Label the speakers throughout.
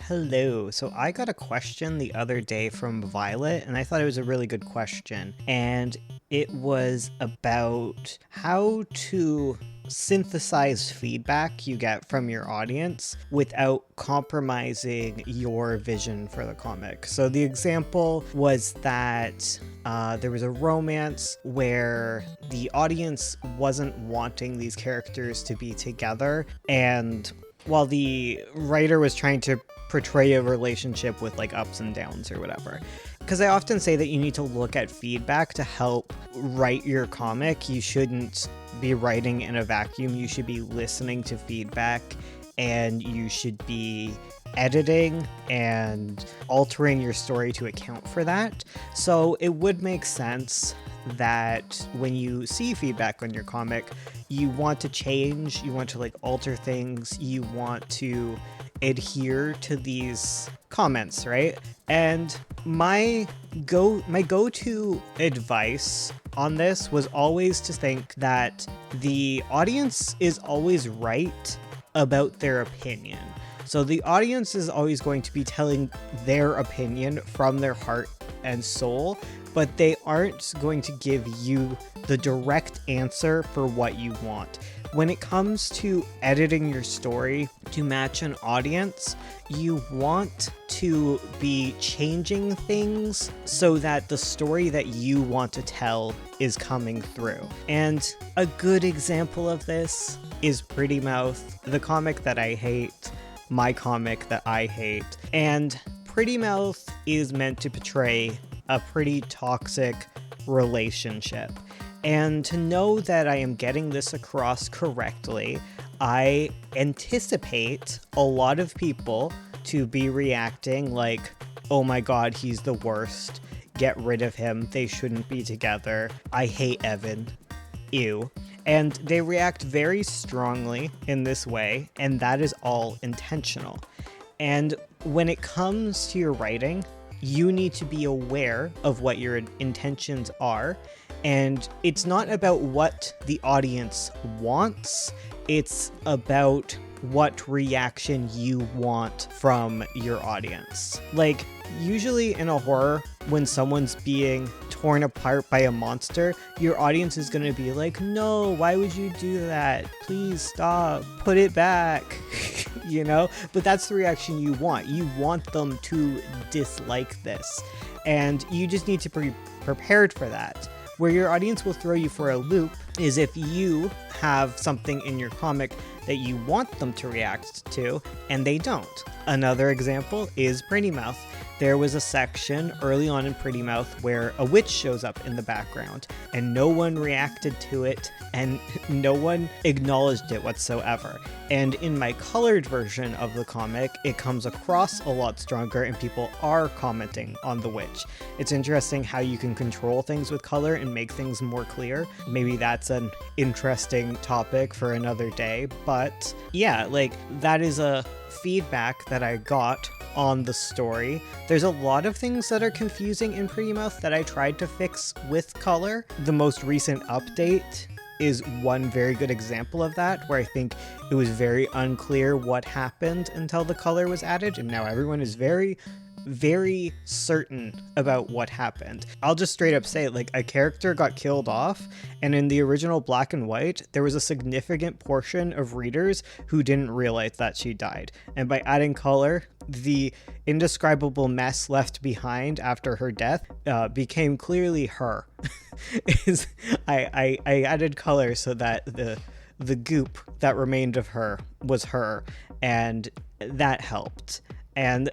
Speaker 1: Hello. So I got a question the other day from Violet, and I thought it was a really good question. And it was about how to synthesize feedback you get from your audience without compromising your vision for the comic. So the example was that there was a romance where the audience wasn't wanting these characters to be together, and while the writer was trying to portray a relationship with like ups and downs or whatever. Because I often say that you need to look at feedback to help write your comic. You shouldn't be writing in a vacuum. You should be listening to feedback, and you should be editing and altering your story to account for that. So it would make sense that when you see feedback on your comic, you want to change, you want to like alter things, you want to adhere to these comments, right? And my go-to advice on this was always to think that the audience is always right about their opinion. So the audience is always going to be telling their opinion from their heart and soul, but they aren't going to give you the direct answer for what you want. When it comes to editing your story to match an audience, you want to be changing things so that the story that you want to tell is coming through. And a good example of this is Pretty Mouth, the comic that I hate, my comic that I hate. And Pretty Mouth is meant to portray a pretty toxic relationship. And to know that I am getting this across correctly, I anticipate a lot of people to be reacting like, oh my god, he's the worst. Get rid of him. They shouldn't be together. I hate Evan. Ew. And they react very strongly in this way, and that is all intentional. And when it comes to your writing, you need to be aware of what your intentions are. And it's not about what the audience wants, it's about what reaction you want from your audience. Like, usually in a horror, when someone's being torn apart by a monster, your audience is going to be like, no, why would you do that? Please stop, put it back, you know? But that's the reaction you want. You want them to dislike this. And you just need to be prepared for that. Where your audience will throw you for a loop is if you have something in your comic that you want them to react to, and they don't. Another example is Pretty Mouth. There was a section early on in Pretty Mouth where a witch shows up in the background, and no one reacted to it, and no one acknowledged it whatsoever. And in my colored version of the comic, it comes across a lot stronger, and people are commenting on the witch. It's interesting how you can control things with color and make things more clear. Maybe that's an interesting topic for another day, but yeah, like, that is a feedback that I got on the story. There's a lot of things that are confusing in Pretty Mouth that I tried to fix with color. The most recent update is one very good example of that, where I think it was very unclear what happened until the color was added, and now everyone is very certain about what happened. I'll just straight up say, like, a character got killed off, and in the original black and white, there was a significant portion of readers who didn't realize that she died. And by adding color, the indescribable mess left behind after her death became clearly her. I added color so that the goop that remained of her was her, and that helped. And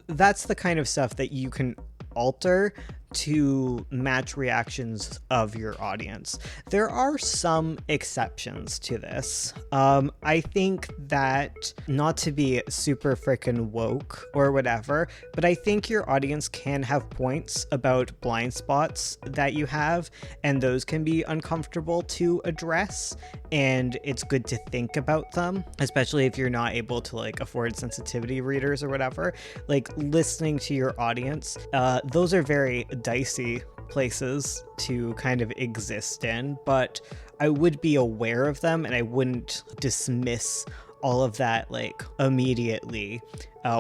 Speaker 1: that's the kind of stuff that you can alter to match reactions of your audience. There are some exceptions to this. I think that, not to be super freaking woke or whatever, but I think your audience can have points about blind spots that you have, and those can be uncomfortable to address, and it's good to think about them, especially if you're not able to like afford sensitivity readers or whatever. Like, listening to your audience, those are very dicey places to kind of exist in, but I would be aware of them, and I wouldn't dismiss all of that like immediately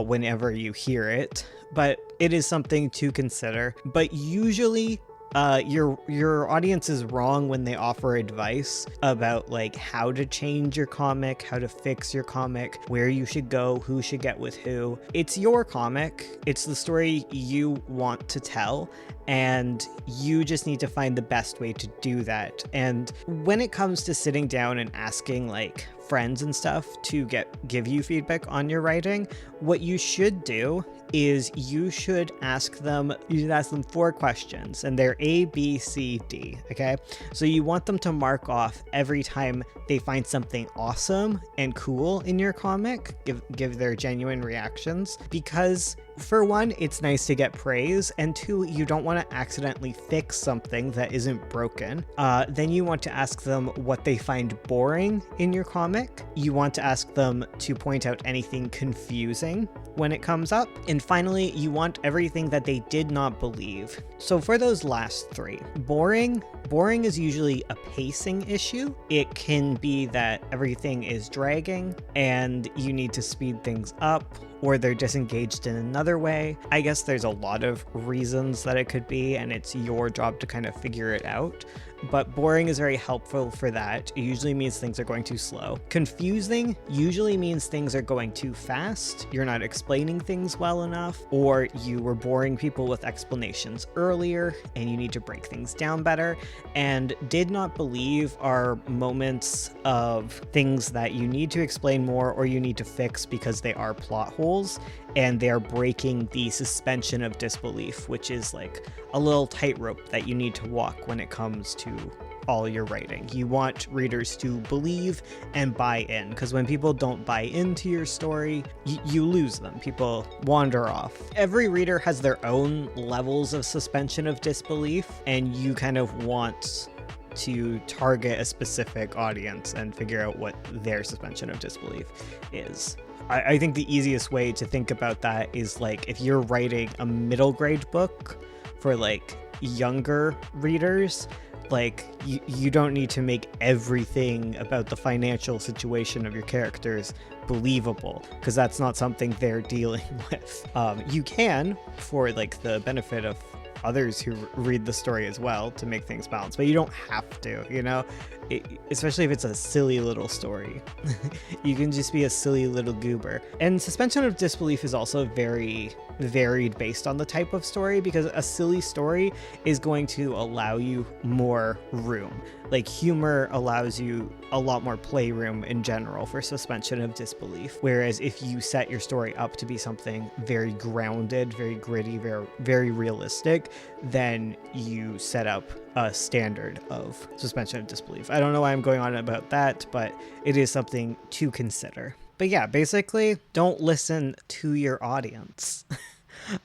Speaker 1: whenever you hear it, but it is something to consider. But usually your audience is wrong when they offer advice about like how to change your comic, how to fix your comic, where you should go, who should get with who. It's your comic, it's the story you want to tell, and you just need to find the best way to do that. And when it comes to sitting down and asking like friends and stuff to give you feedback on your writing, what you should do is you should ask them 4 questions, and they're A, B, C, D, okay? So you want them to mark off every time they find something awesome and cool in your comic, give their genuine reactions, because for one, it's nice to get praise, and 2, you don't want to accidentally fix something that isn't broken. Then you want to ask them what they find boring in your comic. You want to ask them to point out anything confusing when it comes up. And finally, you want everything that they did not believe. So for those last 3, boring is usually a pacing issue. It can be that everything is dragging and you need to speed things up, or they're disengaged in another way. I guess there's a lot of reasons that it could be, and it's your job to kind of figure it out. But boring is very helpful for that. It usually means things are going too slow. Confusing usually means things are going too fast, you're not explaining things well enough, or you were boring people with explanations earlier and you need to break things down better. And did not believe are moments of things that you need to explain more or you need to fix because they are plot holes and they are breaking the suspension of disbelief, which is like a little tightrope that you need to walk when it comes to all your writing. You want readers to believe and buy in, because when people don't buy into your story, you lose them. People wander off. Every reader has their own levels of suspension of disbelief, and you kind of want to target a specific audience and figure out what their suspension of disbelief is. I think the easiest way to think about that is like if you're writing a middle grade book for like younger readers, like you don't need to make everything about the financial situation of your characters believable, because that's not something they're dealing with. You can, for like the benefit of others who read the story as well, to make things balanced, but you don't have to, you know, especially if it's a silly little story. You can just be a silly little goober. And suspension of disbelief is also very varied based on the type of story, because a silly story is going to allow you more room. Like humor allows you a lot more playroom in general for suspension of disbelief. Whereas if you set your story up to be something very grounded, very gritty, very, very realistic, then you set up a standard of suspension of disbelief. I don't know why I'm going on about that, but it is something to consider. But yeah, basically, don't listen to your audience.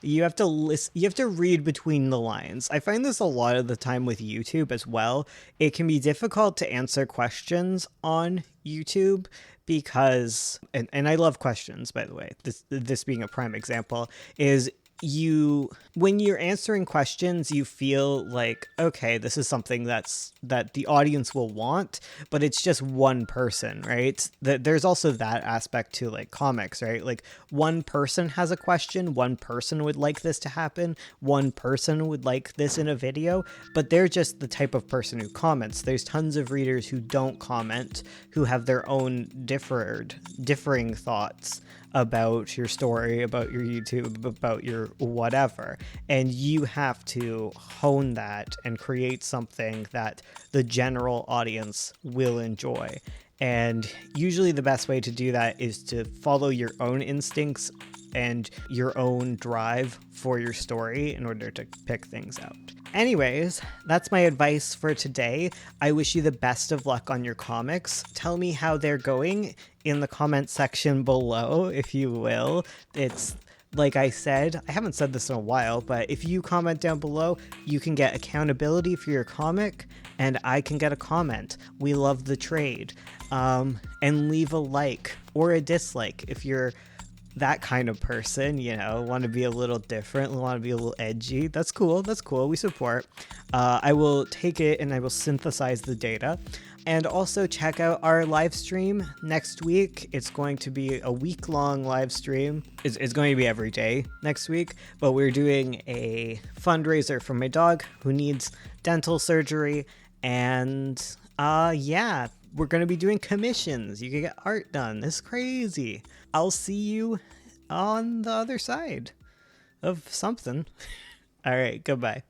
Speaker 1: You have to listen, you have to read between the lines. I find this a lot of the time with YouTube as well. It can be difficult to answer questions on YouTube because, and I love questions, by the way, this being a prime example, is when you're answering questions, you feel like, okay, this is something that the audience will want, but it's just one person, right? There's also that aspect to like comics, right? Like one person has a question, one person would like this to happen, one person would like this in a video, but they're just the type of person who comments. There's tons of readers who don't comment, who have their own differing thoughts about your story, about your YouTube, about your whatever. And you have to hone that and create something that the general audience will enjoy. And usually the best way to do that is to follow your own instincts and your own drive for your story in order to pick things out. Anyways, that's my advice for today. I wish you the best of luck on your comics. Tell me how they're going in the comment section below, if you will. It's like I said, I haven't said this in a while, but if you comment down below, you can get accountability for your comic, and I can get a comment. We love the trade. And leave a like or a dislike if you're that kind of person, you know, want to be a little different, want to be a little edgy. That's cool. We support. I will take it and I will synthesize the data. And also check out our live stream next week. It's going to be a week-long live stream. It's going to be every day next week, but we're doing a fundraiser for my dog who needs dental surgery. And yeah, we're going to be doing commissions. You can get art done. It's crazy. I'll see you on the other side of something. All right, goodbye.